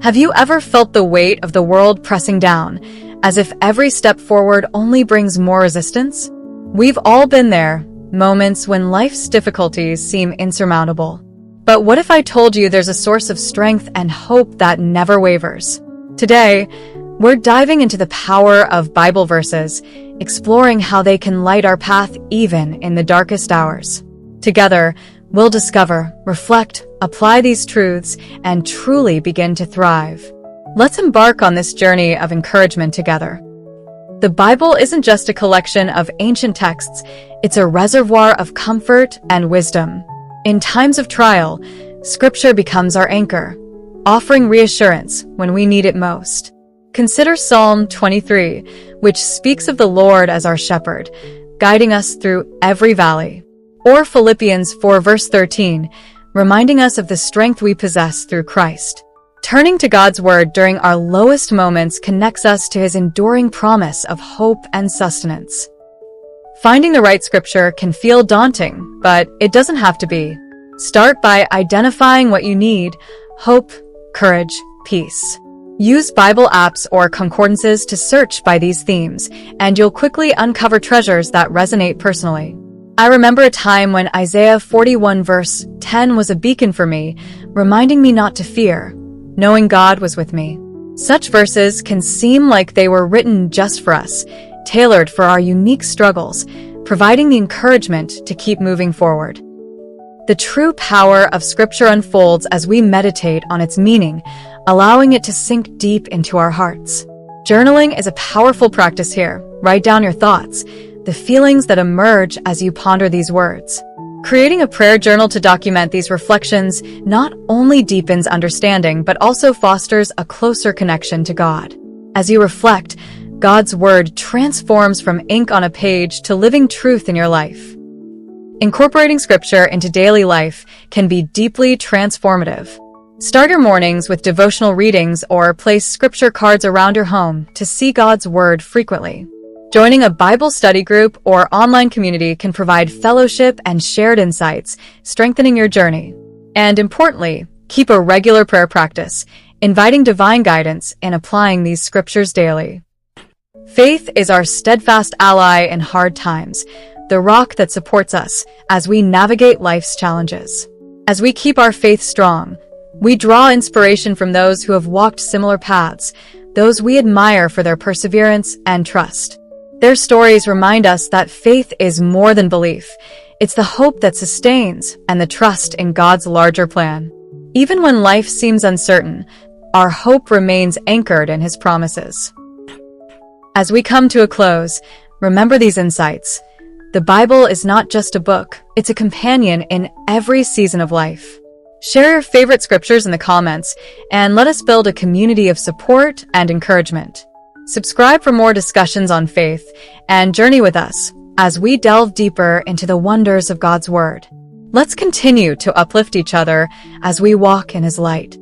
Have you ever felt the weight of the world pressing down, as if every step forward only brings more resistance? We've all been there, moments when life's difficulties seem insurmountable. But what if I told you there's a source of strength and hope that never wavers? Today, we're diving into the power of Bible verses, exploring how they can light our path even in the darkest hours. Together, we'll discover, reflect, apply these truths, and truly begin to thrive. Let's embark on this journey of encouragement together. The Bible isn't just a collection of ancient texts, it's a reservoir of comfort and wisdom. In times of trial, Scripture becomes our anchor, offering reassurance when we need it most. Consider Psalm 23, which speaks of the Lord as our shepherd, guiding us through every valley. Or Philippians 4 verse 13, reminding us of the strength we possess through Christ. Turning to God's Word during our lowest moments connects us to His enduring promise of hope and sustenance. Finding the right scripture can feel daunting, but it doesn't have to be. Start by identifying what you need: hope, courage, peace. Use Bible apps or concordances to search by these themes, and you'll quickly uncover treasures that resonate personally. I remember a time when Isaiah 41 verse 10 was a beacon for me, reminding me not to fear, knowing God was with me. Such verses can seem like they were written just for us, tailored for our unique struggles, providing the encouragement to keep moving forward. The true power of Scripture unfolds as we meditate on its meaning, allowing it to sink deep into our hearts. Journaling is a powerful practice here. Write down your thoughts, the feelings that emerge as you ponder these words. Creating a prayer journal to document these reflections not only deepens understanding, but also fosters a closer connection to God. As you reflect, God's Word transforms from ink on a page to living truth in your life. Incorporating Scripture into daily life can be deeply transformative. Start your mornings with devotional readings or place scripture cards around your home to see God's Word frequently. Joining a Bible study group or online community can provide fellowship and shared insights, strengthening your journey. And importantly, keep a regular prayer practice, inviting divine guidance and applying these scriptures daily. Faith is our steadfast ally in hard times, the rock that supports us as we navigate life's challenges. As we keep our faith strong, we draw inspiration from those who have walked similar paths, those we admire for their perseverance and trust. Their stories remind us that faith is more than belief. It's the hope that sustains and the trust in God's larger plan. Even when life seems uncertain, our hope remains anchored in His promises. As we come to a close, remember these insights. The Bible is not just a book, it's a companion in every season of life. Share your favorite scriptures in the comments, and let us build a community of support and encouragement. Subscribe for more discussions on faith, and journey with us as we delve deeper into the wonders of God's Word. Let's continue to uplift each other as we walk in His light.